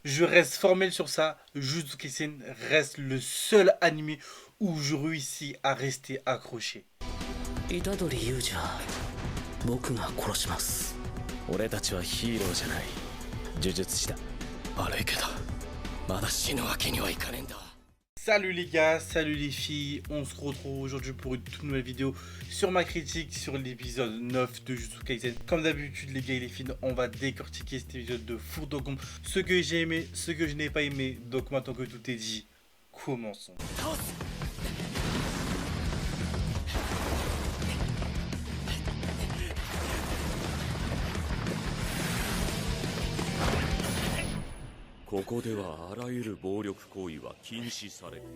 Je reste formel sur ça. Jujutsu Kaisen reste le seul anime où je réussis à rester accroché. 虎杖裕二は僕が殺します。俺たちはヒーローじゃない、呪術師だ。悪いけどまだ死ぬわけにはいかねえんだ。 Salut les gars, salut les filles, on se retrouve aujourd'hui pour une toute nouvelle vidéo sur ma critique sur l'épisode 9 de Jujutsu Kaisen. Comme d'habitude les gars et les filles, on va décortiquer cet épisode de Furdogon, ce que j'ai aimé, ce que je n'ai pas aimé. Donc maintenant que tout est dit, commençons. ここではあらゆる暴力行為は禁止されて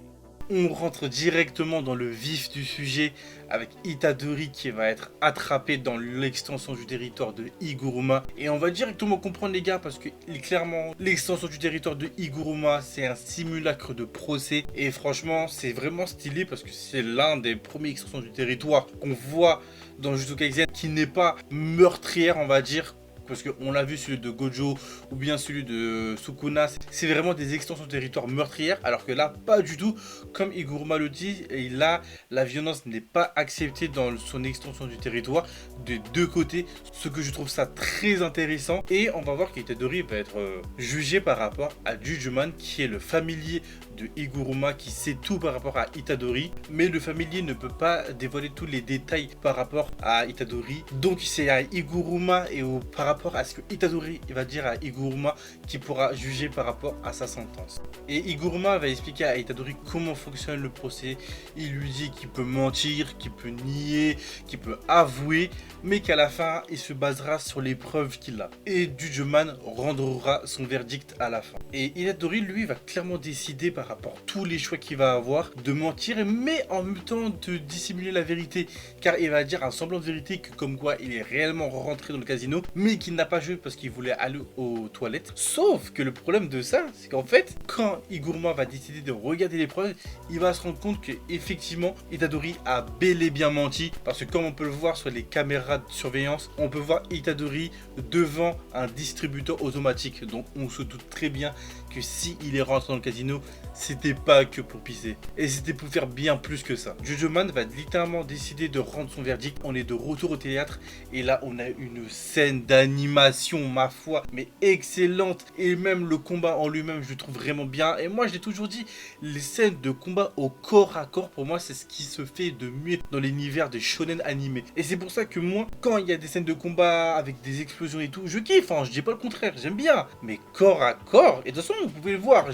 いる。 On rentre directement dans le vif du sujet avec Itadori qui va être attrapé dans l'extension du territoire de Higuruma. Et on va directement comprendre les gars parce que clairement l'extension du territoire de Higuruma c'est un simulacre de procès. Et franchement c'est vraiment stylé parce que c'est l'un des premiers extensions du territoire qu'on voit dans Jujutsu Kaisen qui n'est pas meurtrière on va dire. Parce qu'on l'a vu celui de Gojo ou bien celui de Sukuna, c'est vraiment des extensions de territoire meurtrières, alors que là, pas du tout. Comme Higuruma le dit, et là, la violence n'est pas acceptée dans son extension du territoire des deux côtés, ce que je trouve ça très intéressant. Et on va voir qu'Itadori va être jugé par rapport à Jujuman, qui est le familier de Higuruma, qui sait tout par rapport à Itadori. Mais le familier ne peut pas dévoiler tous les détails par rapport à Itadori. Donc c'est à Higuruma et par rapport à ce que Itadori va dire à Higuruma qui pourra juger par rapport à sa sentence. Et Higuruma va expliquer à Itadori comment fonctionne le procès. Il lui dit qu'il peut mentir, qu'il peut nier, qu'il peut avouer, mais qu'à la fin, il se basera sur les preuves qu'il a. Et Jujuman rendra son verdict à la fin. Et Itadori, lui, va clairement décider par rapport à tous les choix qu'il va avoir de mentir, mais en même temps de dissimuler la vérité. Car il va dire un semblant de vérité que comme quoi il est réellement rentré dans le casino, mais qu'il n'a pas joué parce qu'il voulait aller aux toilettes. Sauf que le problème de ça, c'est qu'en fait, quand Higuruma va décider de regarder les preuves, il va se rendre compte que effectivement Itadori a bel et bien menti. Parce que comme on peut le voir sur les caméras de surveillance, on peut voir Itadori devant un distributeur automatique. Donc on se doute très bien que si il est rentré dans le casino, c'était pas que pour pisser. Et c'était pour faire bien plus que ça. Jujuman va littéralement décider de rendre son verdict. On est de retour au théâtre. Et là, on a une scène d'animation, ma foi, mais excellente. Et même le combat en lui-même, je le trouve vraiment bien. Et moi, je l'ai toujours dit, les scènes de combat au corps à corps, pour moi, c'est ce qui se fait de mieux dans l'univers des shonen animés. Et c'est pour ça que moi, quand il y a des scènes de combat avec des explosions et tout, je kiffe, hein, je dis pas le contraire, j'aime bien. Mais corps à corps, et de toute façon, vous pouvez le voir,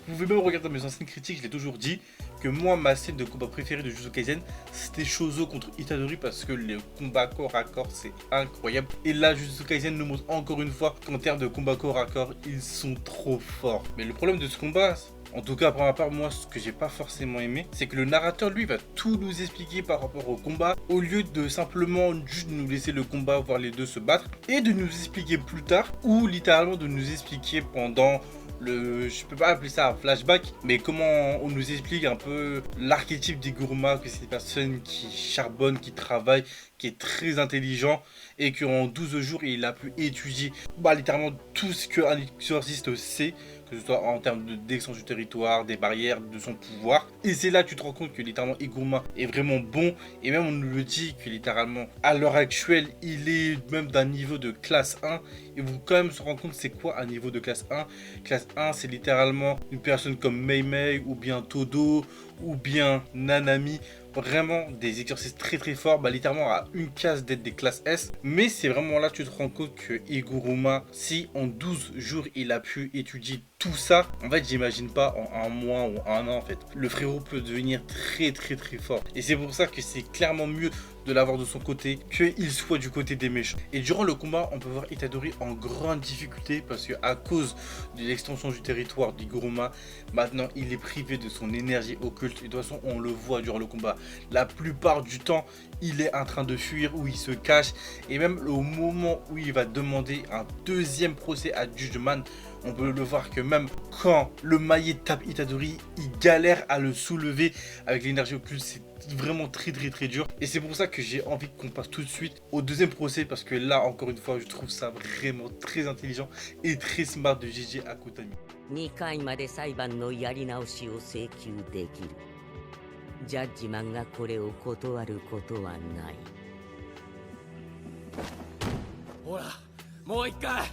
vous pouvez même regarder mes anciennes critiques, je l'ai toujours dit, que moi, ma scène de combat préférée de Jujutsu Kaisen, c'était Shozo contre Itadori parce que le combat corps à corps, c'est incroyable. Et là, Jujutsu Kaisen nous montre encore une fois qu'en termes de combat corps à corps, ils sont trop forts. Mais le problème de ce combat, en tout cas pour ma part, moi ce que j'ai pas forcément aimé, c'est que le narrateur lui va tout nous expliquer par rapport au combat, au lieu de simplement juste nous laisser le combat, voir les deux se battre, et de nous expliquer plus tard, ou littéralement de nous expliquer pendant je peux pas appeler ça un flashback, mais comment on nous explique un peu l'archétype d'Higuruma, que c'est une personne qui charbonne, qui travaille, qui est très intelligent et qu'en 12 jours il a pu étudier littéralement tout ce qu'un exorciste sait, que ce soit en termes d'extension du territoire, des barrières, de son pouvoir. Et c'est là que tu te rends compte que littéralement Higuruma est vraiment bon. Et même on nous le dit que littéralement à l'heure actuelle il est même d'un niveau de classe 1. Et vous quand même se rendre compte c'est quoi un niveau de classe 1. Classe 1 c'est littéralement une personne comme Mei Mei ou bien Todo ou bien Nanami. Vraiment des exercices très très forts, littéralement à une case d'être des classes S. Mais c'est vraiment là que tu te rends compte que Higuruma, si en 12 jours il a pu étudier tout ça, en fait j'imagine pas en un mois ou un an en fait. Le frérot peut devenir très très très fort. Et c'est pour ça que c'est clairement mieux de l'avoir de son côté qu'il soit du côté des méchants. Et durant le combat, on peut voir Itadori en grande difficulté parce que à cause de l'extension du territoire d'Higuruma, maintenant il est privé de son énergie occulte. Et de toute façon, on le voit durant le combat. La plupart du temps, il est en train de fuir ou il se cache. Et même au moment où il va demander un deuxième procès à Jujuman, On peut le voir que même quand le maillet tape Itadori, il galère à le soulever avec l'énergie occulte. C'est vraiment très dur. Et c'est pour ça que j'ai envie qu'on passe tout de suite au deuxième procès. Parce que là, encore une fois, je trouve ça vraiment très intelligent et très smart de Gigi Akutami. 2回まで裁判のやり直しを請求できる。ジャッジマンがこれを断ることはない。ほら、もう一回。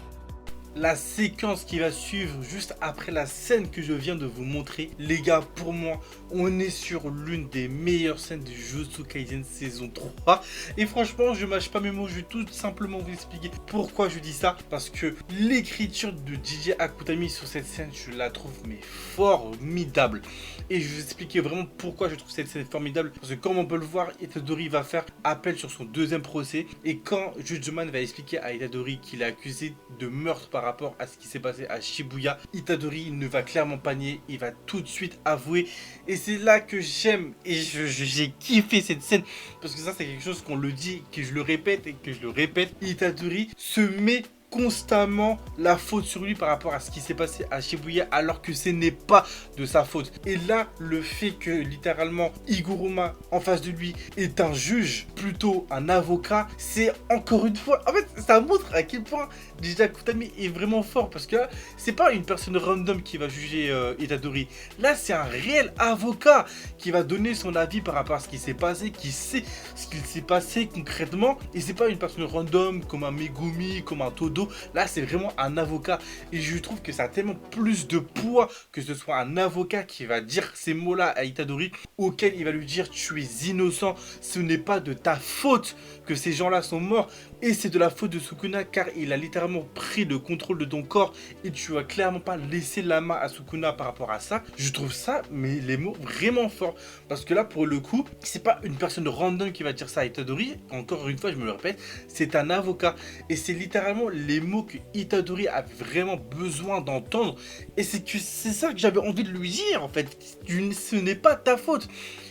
La séquence qui va suivre juste après la scène que je viens de vous montrer, les gars, pour moi, on est sur l'une des meilleures scènes de Jujutsu Kaisen saison 3. Et franchement, je mâche pas mes mots, je vais tout simplement vous expliquer pourquoi je dis ça. Parce que l'écriture de Gigi Akutami sur cette scène, je la trouve mais formidable. Et je vais vous expliquer vraiment pourquoi je trouve cette scène formidable. Parce que comme on peut le voir, Itadori va faire appel sur son deuxième procès. Et quand Judgment va expliquer à Itadori qu'il est accusé de meurtre par rapport à ce qui s'est passé à Shibuya, Itadori ne va clairement pas nier, il va tout de suite avouer. Et c'est là que j'aime et j'ai kiffé cette scène. Parce que ça, c'est quelque chose qu'on le dit, que je le répète et que je le répète. Itadori se met constamment la faute sur lui par rapport à ce qui s'est passé à Shibuya, alors que ce n'est pas de sa faute. Et là, le fait que littéralement Higuruma en face de lui est un juge, plutôt un avocat, c'est encore une fois, en fait, ça montre à quel point Gigi Akutami est vraiment fort, parce que là, c'est pas une personne random qui va juger Itadori. Là, c'est un réel avocat qui va donner son avis par rapport à ce qui s'est passé, qui sait ce qu'il s'est passé concrètement, et c'est pas une personne random comme un Megumi, comme un Todo. Là, c'est vraiment un avocat. Et je trouve que ça a tellement plus de poids que ce soit un avocat qui va dire ces mots-là à Itadori, auquel il va lui dire: tu es innocent, ce n'est pas de ta faute que ces gens-là sont morts. Et c'est de la faute de Sukuna, car il a littéralement pris le contrôle de ton corps et tu vas clairement pas laisser la main à Sukuna par rapport à ça. Je trouve ça, mais les mots vraiment forts. Parce que là, pour le coup, c'est pas une personne random qui va dire ça à Itadori. Encore une fois, je me le répète, c'est un avocat. Et c'est littéralement les mots que Itadori avait vraiment besoin d'entendre. Et c'est ça que j'avais envie de lui dire, en fait. Ce n'est pas ta faute.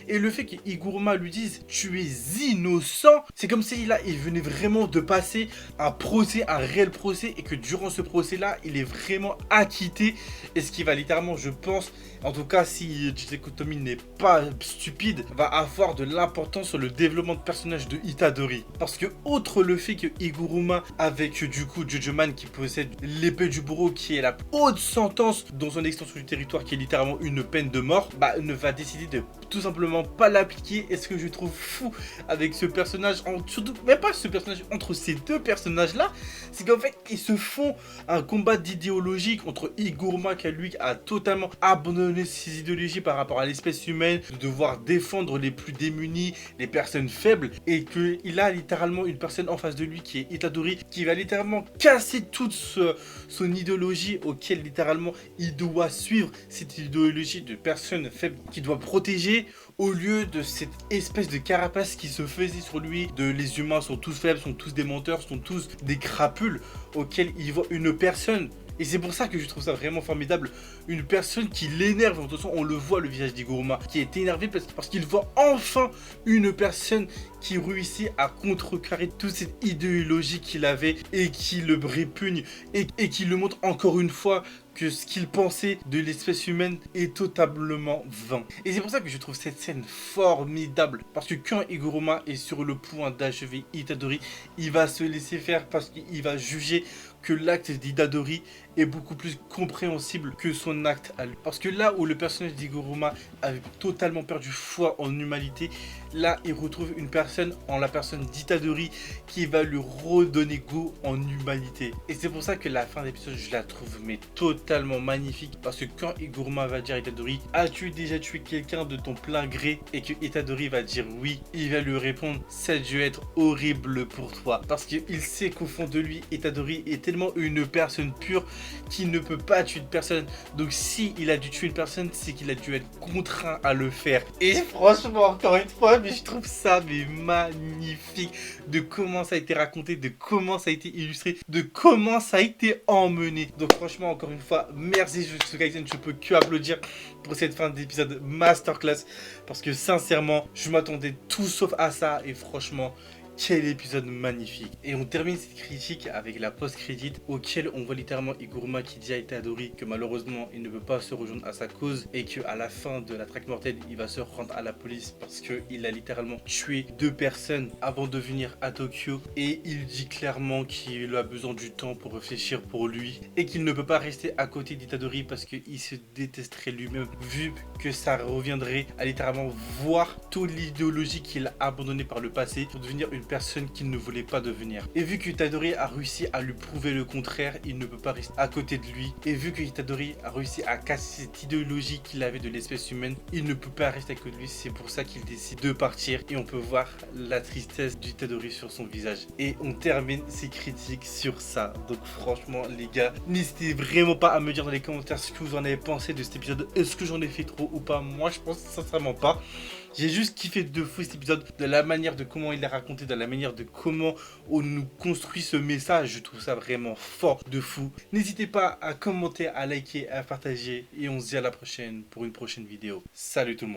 Et le fait qu'Higuruma lui dise tu es innocent, c'est comme si là il venait vraiment de passer un procès, un réel procès, et que durant ce procès là il est vraiment acquitté. Et ce qui va littéralement, je pense, en tout cas si Gigi Akutami n'est pas stupide, va avoir de l'importance sur le développement de personnage de Itadori. Parce que outre le fait que Higuruma, avec du coup Judgment qui possède l'épée du bourreau, qui est la haute sentence dans son extension du territoire, qui est littéralement une peine de mort, bah ne va décider de tout simplement pas l'appliquer. Et ce que je trouve fou avec ce personnage, surtout même pas ce personnage, entre ces deux personnages là, c'est qu'en fait ils se font un combat d'idéologie contre Higuruma, qui lui a totalement abandonné ses idéologies par rapport à l'espèce humaine, de devoir défendre les plus démunis, les personnes faibles, et qu'il a littéralement une personne en face de lui qui est Itadori, qui va littéralement casser toute son idéologie, auquel littéralement il doit suivre cette idéologie de personnes faibles qu'il doit protéger, au lieu de cette espèce de carapace qui se faisait sur lui, de les humains sont tous faibles, sont tous des menteurs, sont tous des crapules, auquel il voit une personne. Et c'est pour ça que je trouve ça vraiment formidable. Une personne qui l'énerve. De toute façon, on le voit, le visage d'Higuruma, qui est énervé parce qu'il voit enfin une personne qui réussit à contrecarrer toute cette idéologie qu'il avait et qui le répugne et qui le montre encore une fois que ce qu'il pensait de l'espèce humaine est totalement vain. Et c'est pour ça que je trouve cette scène formidable. Parce que quand Higuruma est sur le point d'achever Itadori, il va se laisser faire parce qu'il va juger que l'acte d'Itadori est beaucoup plus compréhensible que son acte à lui. Parce que là où le personnage d'Higuruma avait totalement perdu foi en humanité, là il retrouve une personne en la personne d'Itadori qui va lui redonner goût en humanité. Et c'est pour ça que la fin d'épisode, je la trouve mais totalement magnifique. Parce que quand Higuruma va dire à Itadori: as-tu déjà tué quelqu'un de ton plein gré? Et que Itadori va dire oui, il va lui répondre: ça a dû être horrible pour toi. Parce qu'il sait qu'au fond de lui, Itadori est tellement une personne pure qui ne peut pas tuer une personne. Donc si il a dû tuer une personne, c'est qu'il a dû être contraint à le faire. Et franchement, encore une fois, mais je trouve ça mais magnifique de comment ça a été raconté, de comment ça a été illustré, de comment ça a été emmené. Donc franchement, encore une fois, merci Jujutsu Kaisen, je peux que applaudir pour cette fin d'épisode masterclass, parce que sincèrement, je m'attendais tout sauf à ça, et franchement, quel épisode magnifique. Et on termine cette critique avec la post-crédit auquel on voit littéralement Iguruma qui dit à Itadori que malheureusement il ne peut pas se rejoindre à sa cause et qu'à la fin de la traque mortelle il va se rendre à la police parce qu'il a littéralement tué 2 personnes avant de venir à Tokyo, et il dit clairement qu'il a besoin du temps pour réfléchir pour lui et qu'il ne peut pas rester à côté d'Itadori parce qu'il se détesterait lui-même vu que ça reviendrait à littéralement voir toute l'idéologie qu'il a abandonnée par le passé pour devenir une personne qu'il ne voulait pas devenir. Et vu que Itadori a réussi à lui prouver le contraire, il ne peut pas rester à côté de lui. Et vu que Itadori a réussi à casser cette idéologie qu'il avait de l'espèce humaine, il ne peut pas rester à côté de lui. C'est pour ça qu'il décide de partir et on peut voir la tristesse d'Itadori sur son visage. Et on termine ces critiques sur ça. Donc franchement les gars, n'hésitez vraiment pas à me dire dans les commentaires ce que vous en avez pensé de cet épisode. Est-ce que j'en ai fait trop ou pas? Moi je pense sincèrement pas. J'ai juste kiffé de fou cet épisode, de la manière de comment il est raconté, de la manière de comment on nous construit ce message. Je trouve ça vraiment fort de fou. N'hésitez pas à commenter, à liker, à partager et on se dit à la prochaine pour une prochaine vidéo. Salut tout le monde.